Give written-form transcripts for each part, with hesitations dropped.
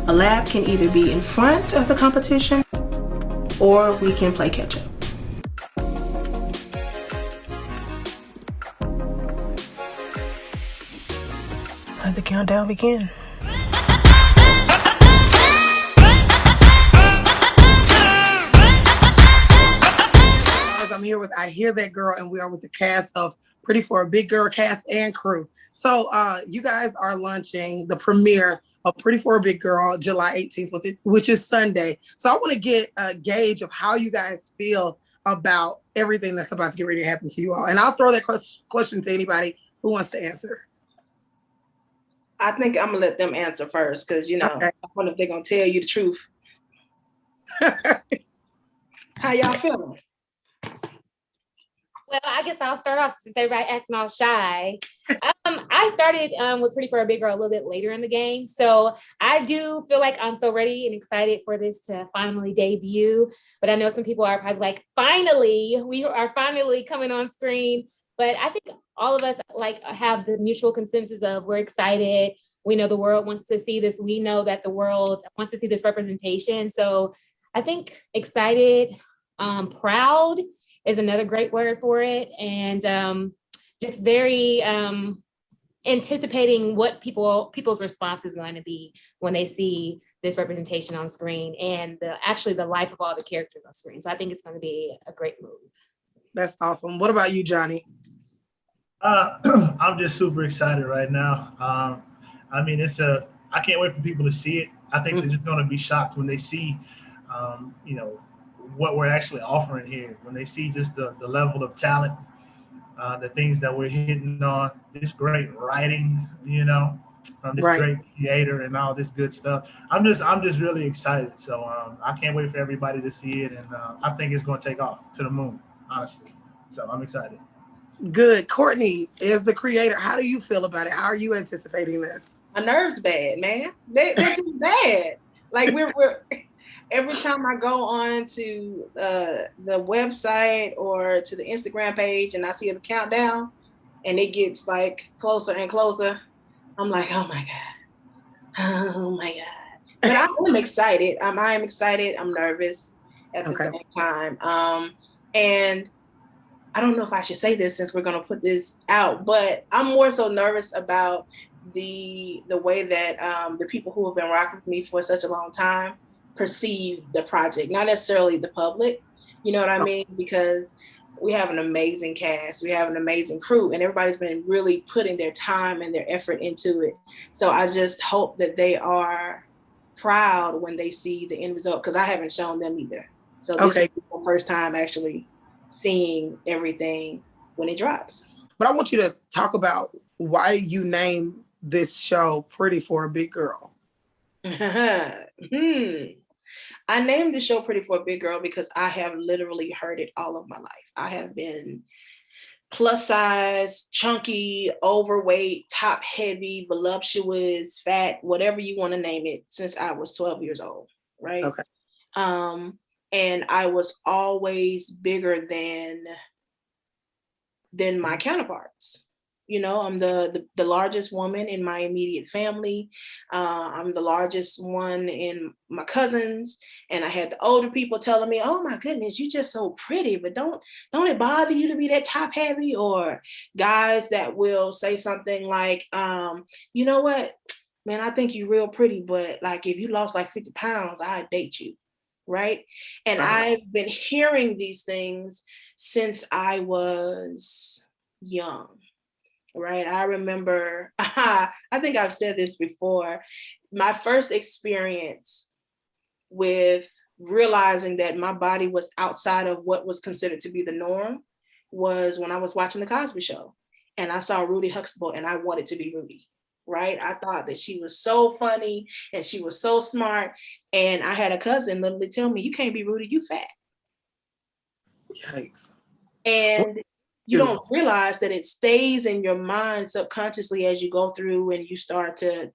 A lap can either be in front of the competition or we can play catch up. Let the countdown begin. I'm here with I Hear That Girl, and we are with the cast of Pretty For A Big Gurl, cast and crew. So you guys are launching the premiere of Pretty For A Big Gurl July 18th, which is Sunday. So I want to get a gauge of how you guys feel about everything that's about to get ready to happen to you all. And I'll throw that question to anybody who wants to answer. I think I'm going to let them answer first because, you know, okay. I wonder if they're going to tell you the truth. How y'all feeling? Well, I guess I'll start off since everybody acting all shy. I started with Pretty For A Big Gurl a little bit later in the game. So I do feel like I'm so ready and excited for this to finally debut. But I know some people are probably like, finally, we are finally coming on screen. But I think all of us like have the mutual consensus of we're excited. We know the world wants to see this. We know that the world wants to see this representation. So I think excited, proud is another great word for it. And just very anticipating what people's response is going to be when they see this representation on screen and actually the life of all the characters on screen. So I think it's going to be a great move. That's awesome. What about you, Johnny? I'm just super excited right now. I mean, I can't wait for people to see it. I think they're just going to be shocked when they see, you know, what we're actually offering here, when they see just the level of talent, the things that we're hitting on, this great writing, you know, this great theater and all this good stuff. I'm just really excited. So I can't wait for everybody to see it. And I think it's going to take off to the moon, honestly. So I'm excited. Good. Courtney, as the creator, how do you feel about it? How are you anticipating this? My nerves bad, man. They're too bad. Like we're every time I go on to the website or to the Instagram page and I see the countdown and it gets like closer and closer, I'm like, oh my God. Oh my God. But I'm excited. I am excited. I'm nervous at the same time. And I don't know if I should say this since we're going to put this out, but I'm more so nervous about the way that the people who have been rocking with me for such a long time perceive the project, not necessarily the public, you know what I mean? Because we have an amazing cast, we have an amazing crew, and everybody's been really putting their time and their effort into it. So I just hope that they are proud when they see the end result, because I haven't shown them either. So this is the first time actually seeing everything when it drops. But I want you to talk about why you named this show Pretty For A Big Gurl. I named the show Pretty For A Big Gurl because I have literally heard it all of my life. I have been plus size, chunky, overweight, top heavy, voluptuous, fat, whatever you want to name it, since I was 12 years old, right? Okay. And I was always bigger than my counterparts. You know, I'm the largest woman in my immediate family. I'm the largest one in my cousins. And I had the older people telling me, oh my goodness, you're just so pretty, but don't it bother you to be that top heavy? Or guys that will say something like, you know what, man, I think you're real pretty, but like if you lost like 50 pounds, I'd date you. Right. And I've been hearing these things since I was young. Right. I remember, I think I've said this before, my first experience with realizing that my body was outside of what was considered to be the norm was when I was watching The Cosby Show and I saw Rudy Huxtable and I wanted to be Rudy. Right. I thought that she was so funny and she was so smart. And I had a cousin literally tell me, you can't be Rudy, you fat. Yikes. And you don't realize that it stays in your mind subconsciously as you go through and you start to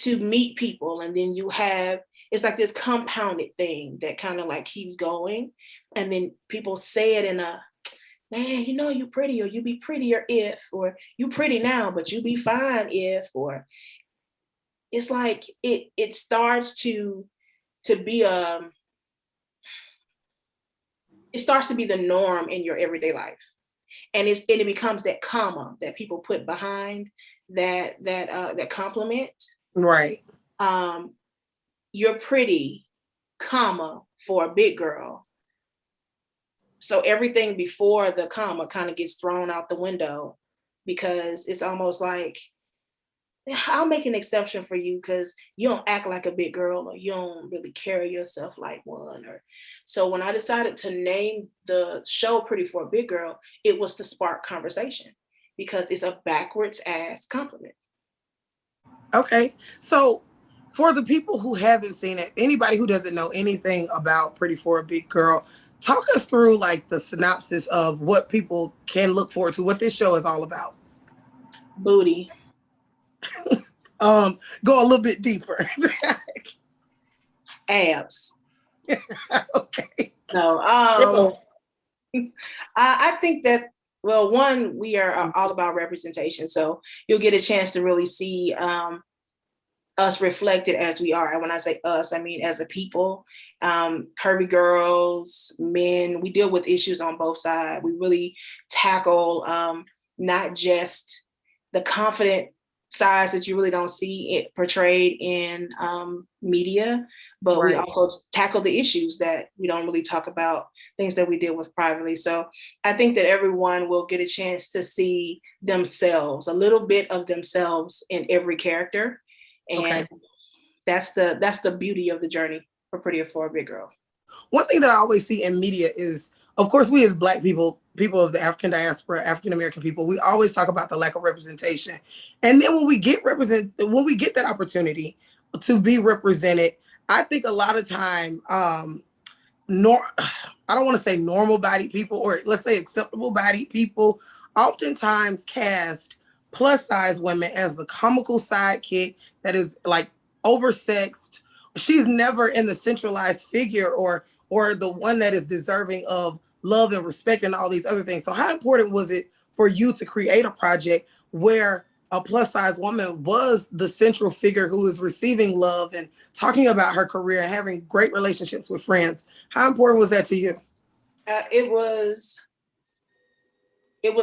meet people. And then you have, it's like this compounded thing that kind of like keeps going. And then people say it in a, man, you know, you pretty, or you be prettier if, or you pretty now, but you be fine if, or it's like it starts to be it starts to be the norm in your everyday life. And it becomes that comma that people put behind that compliment. Right. You're pretty, comma, for a big girl. So everything before the comma kind of gets thrown out the window, because it's almost like, I'll make an exception for you because you don't act like a big girl, or you don't really carry yourself like one. Or so when I decided to name the show Pretty for a Big Girl, it was to spark conversation, because it's a backwards ass compliment. Okay. So for the people who haven't seen it, anybody who doesn't know anything about Pretty for a Big Girl, talk us through like the synopsis of what people can look forward to, what this show is all about. Booty. Go a little bit deeper. Abs. Okay. No. I think that, well, one, we are all about representation, so you'll get a chance to really see us reflected as we are. And when I say us, I mean as a people, curvy girls, men. We deal with issues on both sides. We really tackle not just the confident sides that you really don't see it portrayed in media, but Right. we also tackle the issues that we don't really talk about, things that we deal with privately. So I think that everyone will get a chance to see themselves, a little bit of themselves in every character. And Okay. that's the beauty of the journey for Pretty for a Big Girl. One thing that I always see in media is, of course, we as Black people, people of the African diaspora, African American people, we always talk about the lack of representation. And then when we get that opportunity to be represented, I think a lot of time, I don't want to say normal bodied people, or let's say acceptable bodied people, oftentimes cast plus size women as the comical sidekick that is like oversexed. She's never in the centralized figure or the one that is deserving of love and respect and all these other things. So how important was it for you to create a project where a plus size woman was the central figure who is receiving love and talking about her career and having great relationships with friends? How important was that to you? It was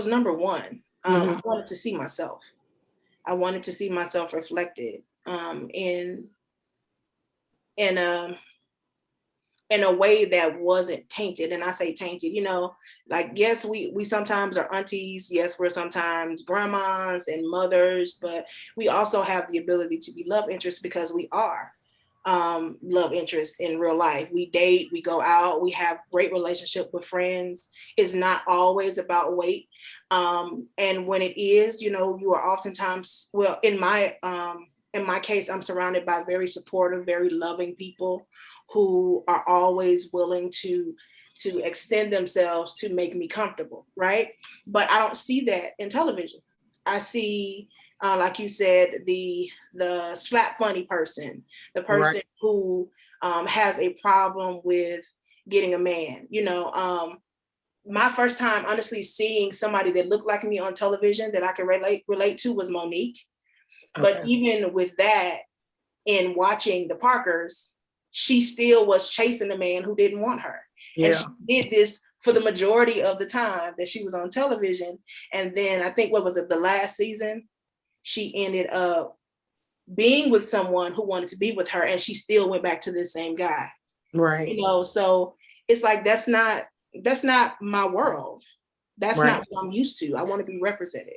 number one. Mm-hmm. I wanted to see myself. I wanted to see myself reflected in a way that wasn't tainted. And I say tainted, like, yes, we sometimes are aunties. Yes, we're sometimes grandmas and mothers, but we also have the ability to be love interests, because we are love interests in real life. We date, we go out, we have great relationship with friends. It's not always about weight. And when it is, you are oftentimes, well, in my case, I'm surrounded by very supportive, very loving people who are always willing to extend themselves to make me comfortable, right? But I don't see that in television. I see, like you said, the slap funny person, the person right. who has a problem with getting a man. My first time honestly seeing somebody that looked like me on television that I could relate to was Monique. Okay. But even with that, in watching the Parkers, she still was chasing a man who didn't want her. Yeah. And she did this for the majority of the time that she was on television. And then I think, the last season, she ended up being with someone who wanted to be with her, and she still went back to this same guy. Right. So it's like, that's not my world. That's right. Not what I'm used to. I want to be represented.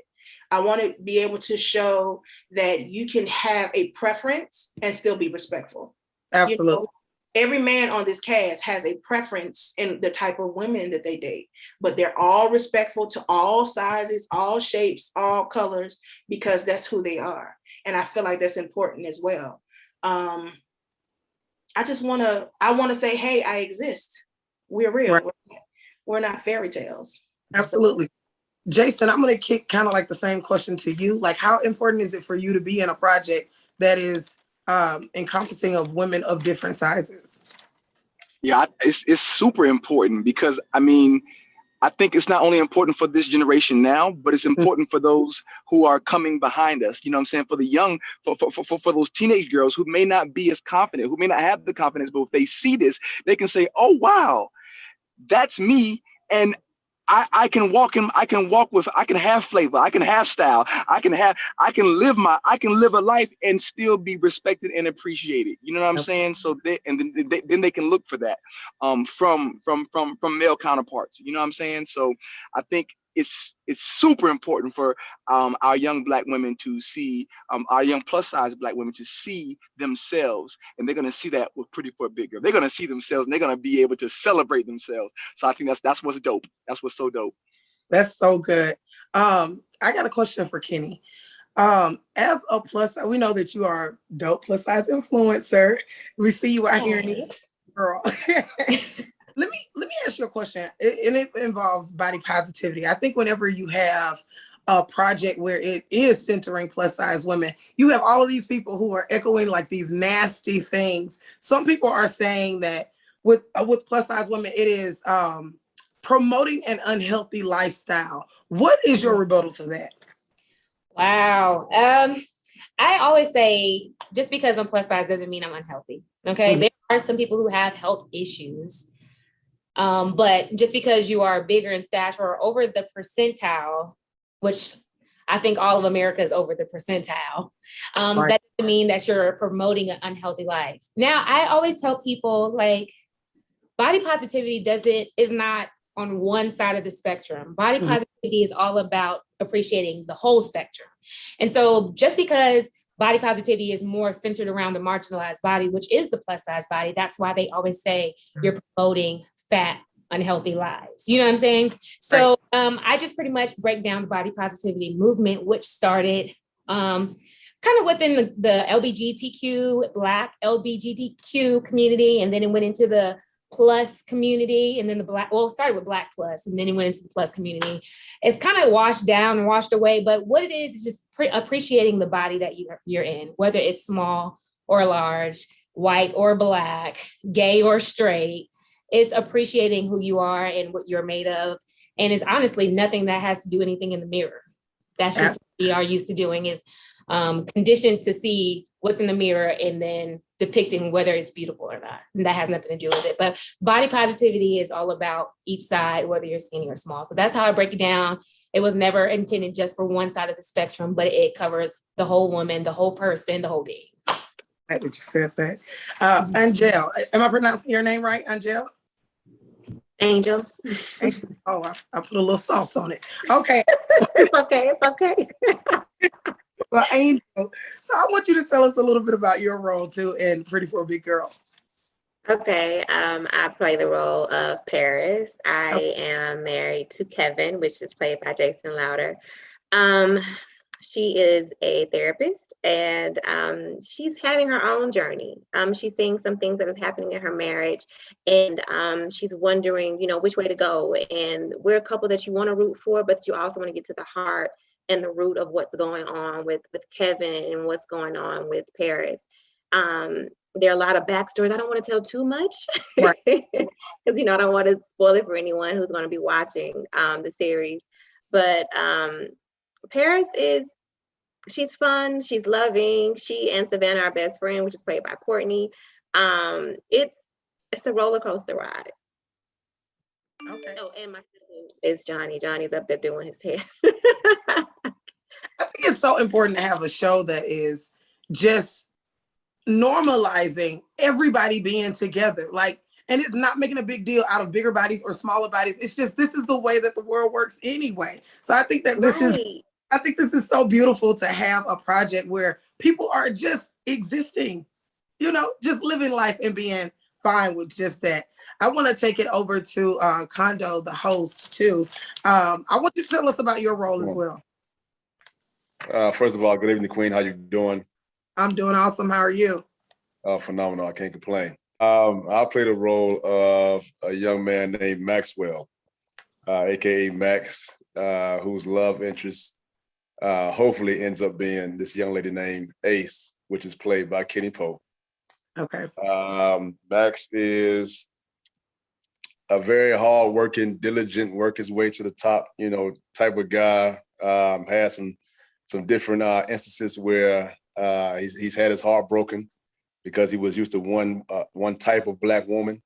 I want to be able to show that you can have a preference and still be respectful. Absolutely. Every man on this cast has a preference in the type of women that they date, but they're all respectful to all sizes, all shapes, all colors, because that's who they are. And I feel like that's important as well. I want to say, hey, I exist. We're real. Right. We're not fairy tales. Absolutely. Jason, I'm going to kick kind of like the same question to you. Like, how important is it for you to be in a project that is encompassing of women of different sizes? Yeah, it's super important, because I mean, I think it's not only important for this generation now, but it's important for those who are coming behind us. You know what I'm saying? For the young, for those teenage girls who may not be as confident, who may not have the confidence, but if they see this, they can say, oh, wow, that's me. And I can walk I can have flavor, I can have style, I can live a life and still be respected and appreciated. You know what I'm saying? So then they can look for that from male counterparts. You know what I'm saying? So I think it's super important for our young Black women to see, our young plus size Black women to see themselves, and they're gonna see that with Pretty for a Big Girl. They're gonna see themselves, and they're gonna be able to celebrate themselves. So I think that's what's dope. That's what's so dope. That's so good. I got a question for Kenny. As a plus, we know that you are a dope plus size influencer. We see you out here in the girl. Let me ask you a question, and it involves body positivity. I think whenever you have a project where it is centering plus size women, you have all of these people who are echoing like these nasty things. Some people are saying that with plus size women, it is promoting an unhealthy lifestyle. What is your rebuttal to that? Wow. I always say just because I'm plus size doesn't mean I'm unhealthy. Okay. There are some people who have health issues. But just because you are bigger in stature or over the percentile, which I think all of America is over the percentile, that doesn't mean that you're promoting an unhealthy life. Now, I always tell people like body positivity is not on one side of the spectrum. Body positivity is all about appreciating the whole spectrum. And so just because body positivity is more centered around the marginalized body, which is the plus size body, that's why they always say you're promoting fat, unhealthy lives. You know what I'm saying? So I just pretty much break down the body positivity movement, which started kind of within the Black LGBTQ community. And then it went into the plus community, and then it started with Black plus, and then it went into the plus community. It's kind of washed down and washed away, but what it is just appreciating the body that you're in, whether it's small or large, white or Black, gay or straight. It's appreciating who you are and what you're made of. And it's honestly nothing that has to do anything in the mirror. That's just what we are used to doing, is conditioned to see what's in the mirror and then depicting whether it's beautiful or not. And that has nothing to do with it. But body positivity is all about each side, whether you're skinny or small. So that's how I break it down. It was never intended just for one side of the spectrum, but it covers the whole woman, the whole person, the whole being. Glad that you said that. Angel, am I pronouncing your name right, Angel? Angel. Oh, I put a little sauce on it. Okay. It's okay. Well, Angel, so I want you to tell us a little bit about your role too in Pretty for a Big Girl. Okay, I play the role of Paris. I am married to Kevin, which is played by Jason Louder. She is a therapist, and she's having her own journey. She's seeing some things that is happening in her marriage, and she's wondering, which way to go. And we're a couple that you want to root for, but you also want to get to the heart and the root of what's going on with Kevin and what's going on with Paris. There are a lot of backstories. I don't want to tell too much because, I don't want to spoil it for anyone who's going to be watching the series. But Paris she's fun, she's loving. She and Savannah are best friend, which is played by Courtney. It's a roller coaster ride. Okay. Oh, and my cousin is Johnny. Johnny's up there doing his hair. I think it's so important to have a show that is just normalizing everybody being together. And it's not making a big deal out of bigger bodies or smaller bodies. It's just, this is the way that the world works anyway. So I think that this is so beautiful to have a project where people are just existing, just living life and being fine with just that. I want to take it over to Kondo, the host, too. I want you to tell us about your role as well. First of all, good evening, Queen. How you doing? I'm doing awesome. How are you? Phenomenal. I can't complain. I play the role of a young man named Maxwell, aka Max, whose love interest hopefully ends up being this young lady named Ace, which is played by Kenny Poe. Okay. Max is a very hard-working, diligent, work his way to the top, type of guy. Had some different instances where he's had his heart broken because he was used to one type of Black woman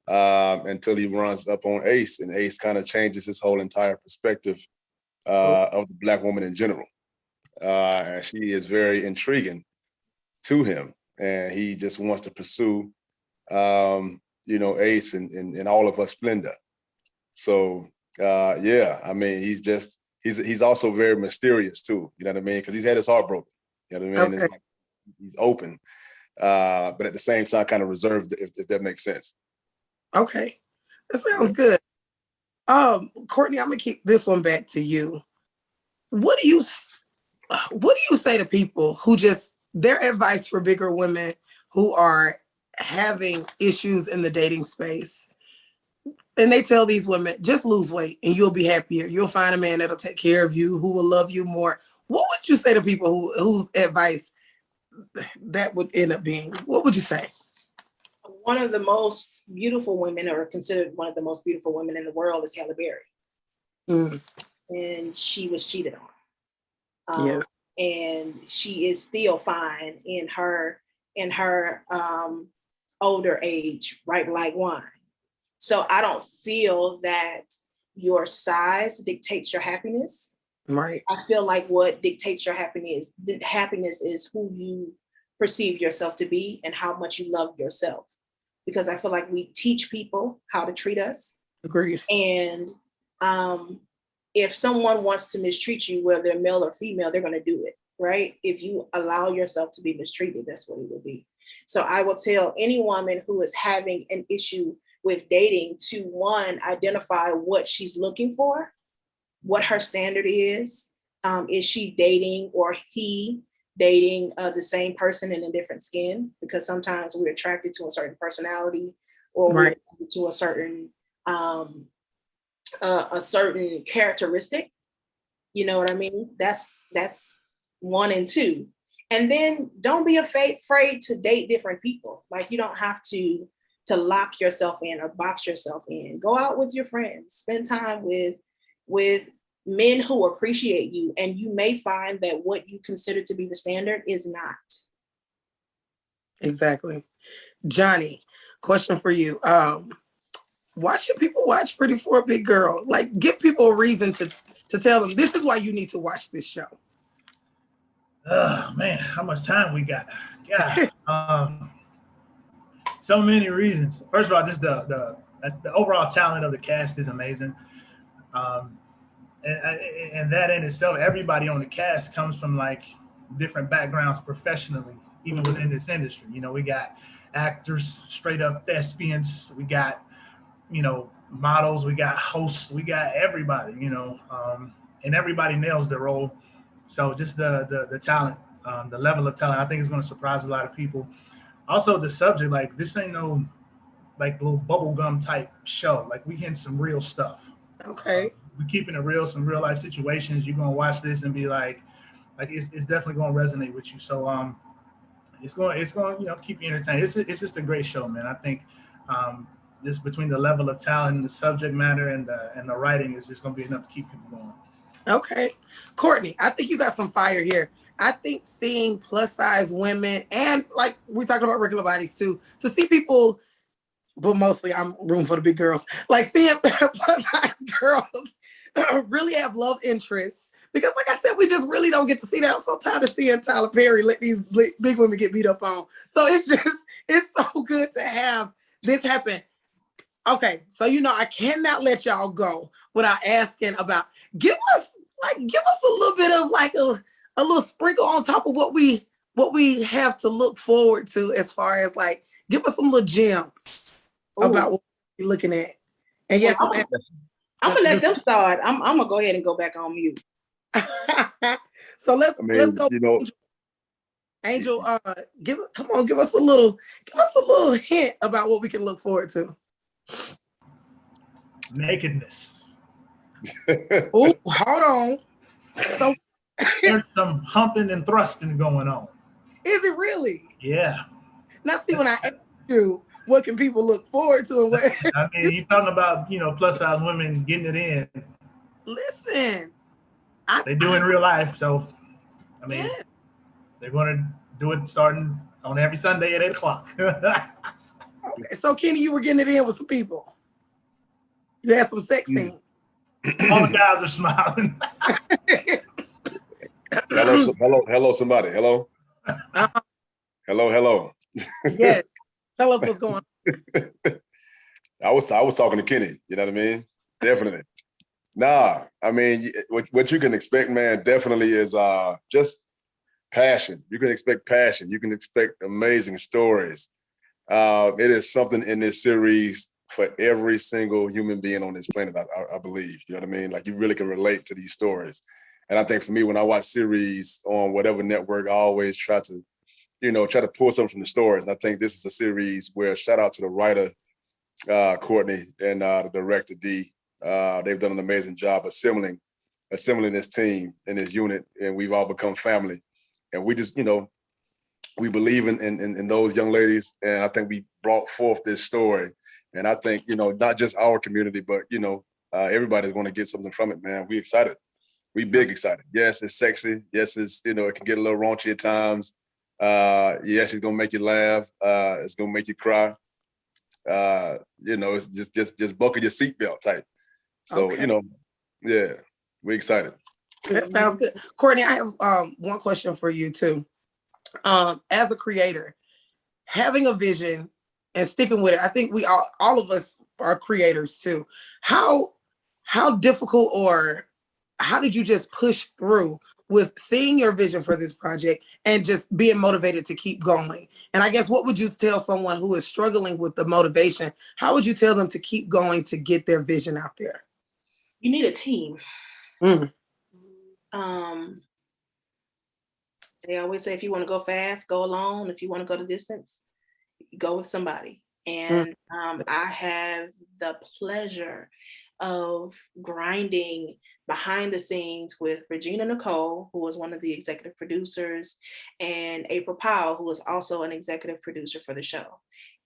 until he runs up on Ace, and Ace kind of changes his whole entire perspective of the Black woman in general. And she is very intriguing to him, and he just wants to pursue, Ace and all of her splendor. So, I mean, he's also very mysterious too. You know what I mean? Because he's had his heart broken. You know what I mean? Okay. It's like he's open, but at the same time, kind of reserved. If that makes sense. Okay, that sounds good. Courtney, I'm gonna keep this one back to you. What do you say to people who their advice for bigger women who are having issues in the dating space? And they tell these women, just lose weight and you'll be happier. You'll find a man that'll take care of you, who will love you more. What would you say to people whose advice that would end up being? What would you say? One of the most beautiful women, or considered one of the most beautiful women in the world, is Halle Berry. Mm. And she was cheated on. Yes. And she is still fine in her older age, ripe like wine. So I don't feel that your size dictates your happiness. Right. I feel like what dictates your happiness is who you perceive yourself to be and how much you love yourself. Because I feel like we teach people how to treat us. Agreed. And if someone wants to mistreat you, whether they're male or female, they're going to do it, right? If you allow yourself to be mistreated, that's what it will be. So I will tell any woman who is having an issue with dating to, one, identify what she's looking for, what her standard is. Is she dating or he dating the same person in a different skin? Because sometimes we're attracted to a certain personality, or we're attracted to a certain characteristic. You know what I mean? That's one and two. And then don't be afraid to date different people. Like, you don't have to lock yourself in or box yourself in. Go out with your friends, spend time with men who appreciate you, and you may find that what you consider to be the standard is not. Exactly. Johnny, question for you. Why should people watch Pretty for a Big Girl? Like, give people a reason to tell them this is why you need to watch this show. Oh man, how much time we got? Yeah. So many reasons. First of all, just the overall talent of the cast is amazing. And that in itself, everybody on the cast comes from like different backgrounds professionally, even within this industry. We got actors, straight up thespians. We got, models. We got hosts. We got everybody. And everybody nails their role. So just the talent, the level of talent, I think is going to surprise a lot of people. Also, the subject, like, this ain't no like little bubblegum type show. Like, we hitting some real stuff. Okay. We're keeping it real, some real life situations. You're gonna watch this and be like it's definitely gonna resonate with you. So it's going keep you entertained. It's just a great show, man. I think just between the level of talent and the subject matter and the writing is just gonna be enough to keep people going. Okay. Courtney, I think you got some fire here. I think seeing plus size women, and like we talked about regular bodies too, to see people, but mostly I'm rooting for the big girls, like seeing plus size girls really have love interests. Because like I said, we just really don't get to see that. I'm so tired of seeing Tyler Perry let these big women get beat up on. So it's so good to have this happen. Okay, so I cannot let y'all go without asking about, give us a little bit of like a little sprinkle on top of what we have to look forward to, as far as like, give us some little gems about what we're looking at. And yes, I'm gonna let them start. I'm gonna go ahead and go back on mute. So let's go. Angel, give us a little hint about what we can look forward to. Nakedness. Oh, hold on. So there's some humping and thrusting going on. Is it really? Yeah. Now, see, when I asked you what can people look forward to and what I mean, you're talking about, plus size women getting it in. listen. They do in real life. So, I mean, Yeah. they're going to do it starting on every Sunday at 8:00. Okay. So Kenny, you were getting it in with some people. You had some sex scenes. All the guys are smiling. Hello, somebody. Hello. Hello. Yes. Tell us what's going on. I was talking to Kenny. You know what I mean? Definitely. Nah, I mean, what you can expect, man, definitely is just passion. You can expect passion. You can expect amazing stories. It is something in this series for every single human being on this planet, I believe. You know what I mean? Like, you really can relate to these stories. And I think for me, when I watch series on whatever network, I always try to pull something from the stories. And I think this is a series where, shout out to the writer, Courtney, and the director, D. They've done an amazing job assembling this team and this unit, and we've all become family. And we just, we believe in those young ladies, and I think we brought forth this story. And I think, not just our community, but, everybody's going to get something from it, man. We excited. We big excited. Yes, it's sexy. Yes, it's, it can get a little raunchy at times. Yes, it's going to make you laugh. It's going to make you cry. It's just buckle your seatbelt type. So, Okay. yeah, we're excited. That sounds good. Courtney, I have one question for you too. As a creator, having a vision and sticking with it, I think we all of us are creators too. How difficult, or how did you just push through with seeing your vision for this project and just being motivated to keep going? And I guess, what would you tell someone who is struggling with the motivation? How would you tell them to keep going to get their vision out there? You need a team. Mm. They always say, if you want to go fast, go alone. If you want to go the distance, go with somebody. And I have the pleasure of grinding behind the scenes with Regina Nicole, who was one of the executive producers, and April Powell, who was also an executive producer for the show.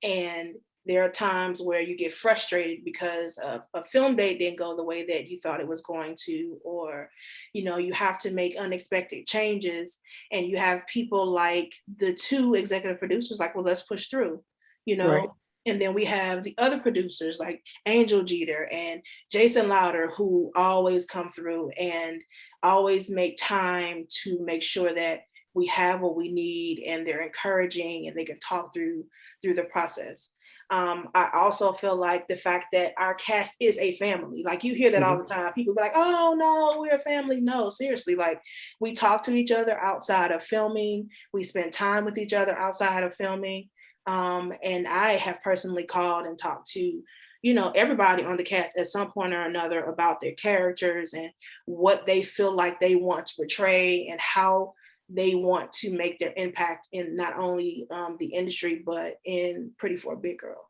And there are times where you get frustrated because a film date didn't go the way that you thought it was going to, or, you have to make unexpected changes, and you have people like the two executive producers like, well, let's push through, Right. And then we have the other producers like Angel Jeter and Jason Louder, who always come through and always make time to make sure that we have what we need, and they're encouraging and they can talk through the process. I also feel like the fact that our cast is a family. Like, you hear that all the time. People be like, oh no, we're a family. No, seriously. Like, we talk to each other outside of filming. We spend time with each other outside of filming. And I have personally called and talked to, everybody on the cast at some point or another about their characters and what they feel like they want to portray and how they want to make their impact in not only the industry, but in Pretty For A Big Gurl.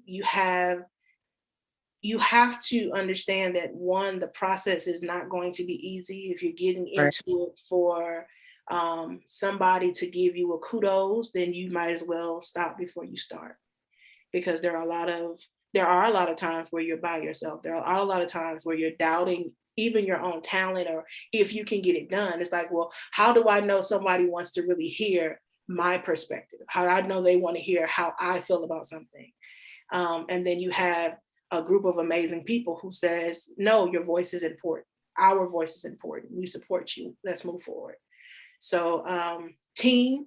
You have to understand that, one, the process is not going to be easy. If you're getting into it for somebody to give you a kudos, then you might as well stop before you start, because there are a lot of times where you're by yourself. There are a lot of times where you're doubting even your own talent, or if you can get it done. It's like, well, how do I know somebody wants to really hear my perspective? How do I know they want to hear how I feel about something? And then you have a group of amazing people who says, no, your voice is important. Our voice is important. We support you. Let's move forward. So team,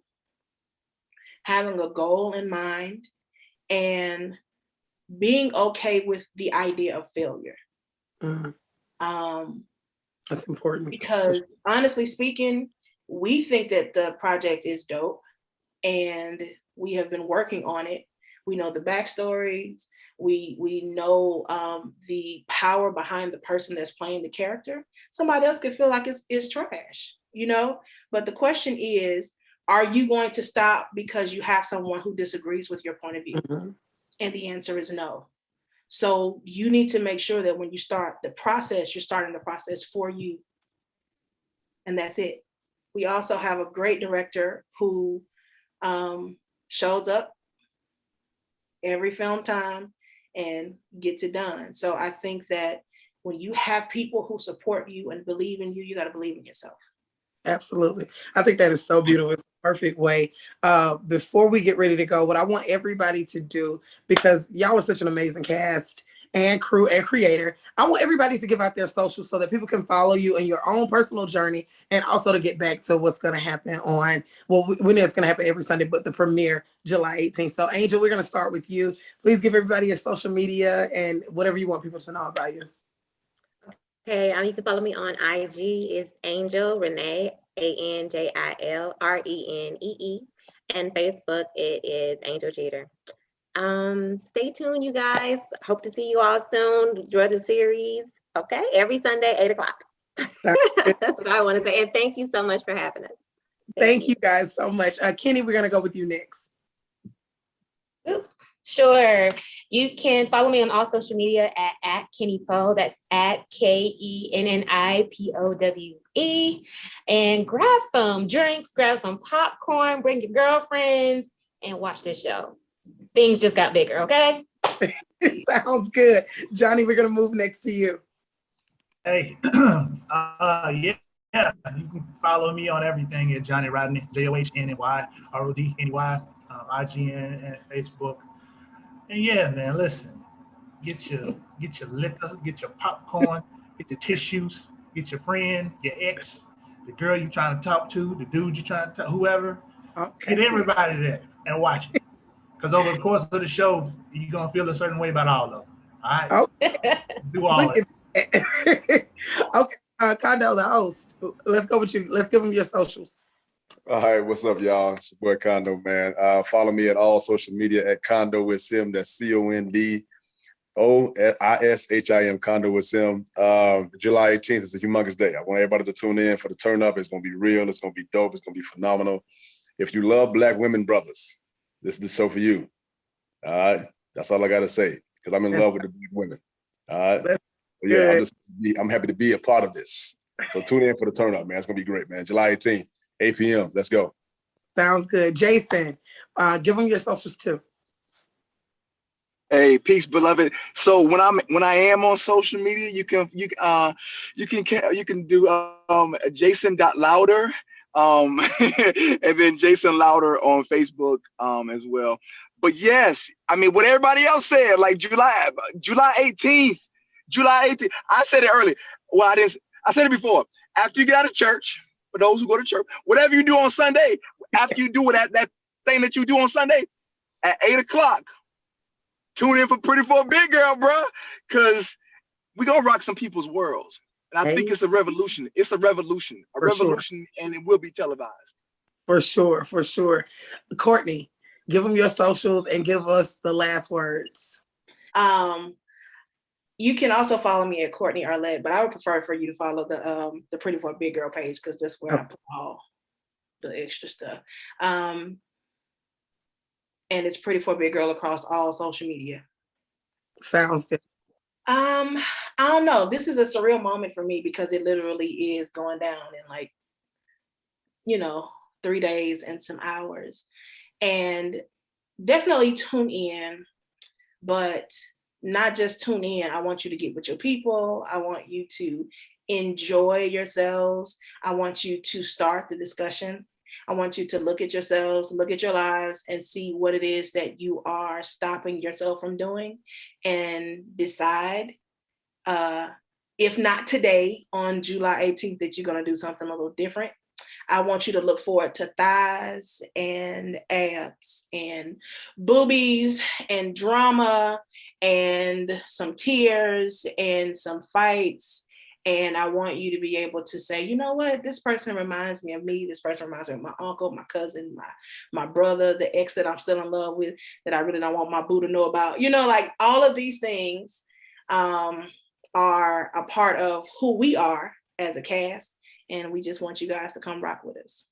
having a goal in mind, and being okay with the idea of failure. That's important. Because honestly speaking, we think that the project is dope, and we have been working on it. We know the backstories. We know the power behind the person that's playing the character. Somebody else could feel like it's trash, But the question is, are you going to stop because you have someone who disagrees with your point of view? And the answer is no. So you need to make sure that when you start the process, you're starting the process for you. And that's it. We also have a great director who shows up every film time and gets it done. So I think that when you have people who support you and believe in you, you got to believe in yourself. Absolutely. I think that is so beautiful. It's a perfect way. Before we get ready to go, what I want everybody to do, because y'all are such an amazing cast and crew and creator, I want everybody to give out their socials so that people can follow you in your own personal journey, and also to get back to what's going to happen on, well, we know it's going to happen every Sunday, but the premiere July 18th. So Angel, we're going to start with you. Please give everybody your social media and whatever you want people to know about you. Okay, you can follow me on IG. It's Angel Renee, ANJILRENEE, and Facebook it is Angel Jeter. Stay tuned, you guys. Hope to see you all soon. Enjoy the series. Okay, every Sunday, 8 o'clock. That's what I want to say. And thank you so much for having us. Thank you guys so much. Kenny, we're going to go with you next. Oop. Sure. You can follow me on all social media at Kenny Poe. That's at KENNIPOWE. And grab some drinks, grab some popcorn, bring your girlfriends, and watch this show. Things just got bigger, okay? Sounds good. Johnny, we're going to move next to you. Hey, yeah, you can follow me on everything at Johnny Rodney, JOHNNY RODNEY, IGN and Facebook. And yeah, man, listen, get your liquor, get your popcorn, get your tissues, get your friend, your ex, the girl you trying to talk to, the dude you trying to talk, whoever. Okay. Get everybody there and watch it. Because over the course of the show, you're going to feel a certain way about all of them. All right? Okay. Do all of it. Okay. Kondo, the host, let's go with you. Let's give them your socials. All right, what's up, y'all? It's your boy Kondo, man. Follow me at all social media at Kondo with Sim. That's CONDOISHIM, Kondo with Sim. July 18th is a humongous day. I want everybody to tune in for the turn up. It's going to be real. It's going to be dope. It's going to be phenomenal. If you love Black women brothers, this is the show for you. All right, that's all I got to say, because I'm in love with the Black women. All right, yeah, I'm happy to be a part of this. So tune in for the turn up, man. It's going to be great, man. July 18th. 8 p.m. Let's go. Sounds good. Jason, give them your socials too. Hey, peace, beloved. So when I am on social media, you can do Jason.Louder, and then Jason Louder on Facebook as well. But yes, I mean what everybody else said, like July 18th. I said it earlier. Well, I said it before. After you get out of church, for those who go to church, whatever you do on Sunday, after you do that thing that you do on Sunday at 8 o'clock, tune in for Pretty For A Big Gurl, bro, because we're going to rock some people's worlds. And I think it's a revolution. It's a revolution, and it will be televised. For sure. Courtney, give them your socials and give us the last words. You can also follow me at Courtney Arlette, but I would prefer for you to follow the Pretty For A Big Gurl page, because that's where I put all the extra stuff. And it's Pretty For A Big Gurl across all social media. Sounds good. I don't know. This is a surreal moment for me because it literally is going down in 3 days and some hours. And definitely tune in, but not just tune in. I want you to get with your people. I want you to enjoy yourselves. I want you to start the discussion. I want you to look at yourselves, look at your lives, and see what it is that you are stopping yourself from doing, and decide, if not today, on July 18th, that you're going to do something a little different. I want you to look forward to thighs and abs and boobies and drama and some tears and some fights. And I want you to be able to say, you know what, this person reminds me of me. This person reminds me of my uncle, my cousin, my brother, the ex that I'm still in love with, that I really don't want my boo to know about. All of these things are a part of who we are as a cast. And we just want you guys to come rock with us.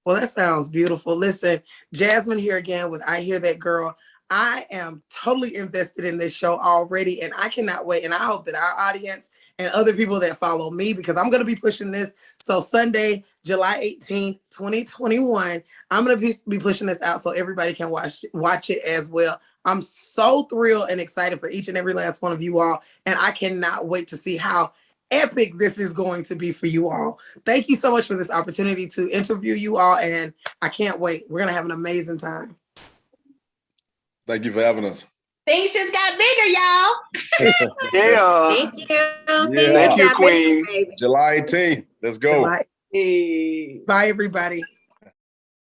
Well, that sounds beautiful. Listen, Jasmine here again with I Hear That Girl. I am totally invested in this show already, and I cannot wait. And I hope that our audience and other people that follow me, because I'm going to be pushing this. So Sunday, July 18th, 2021, I'm going to be pushing this out so everybody can watch it as well. I'm so thrilled and excited for each and every last one of you all. And I cannot wait to see how epic this is going to be for you all. Thank you so much for this opportunity to interview you all. And I can't wait. We're going to have an amazing time. Thank you for having us. Things just got bigger, y'all. Yeah. Thank you. Yeah. Thank you, Got Queen. bigger, baby. July 18th. Let's go. Bye, everybody.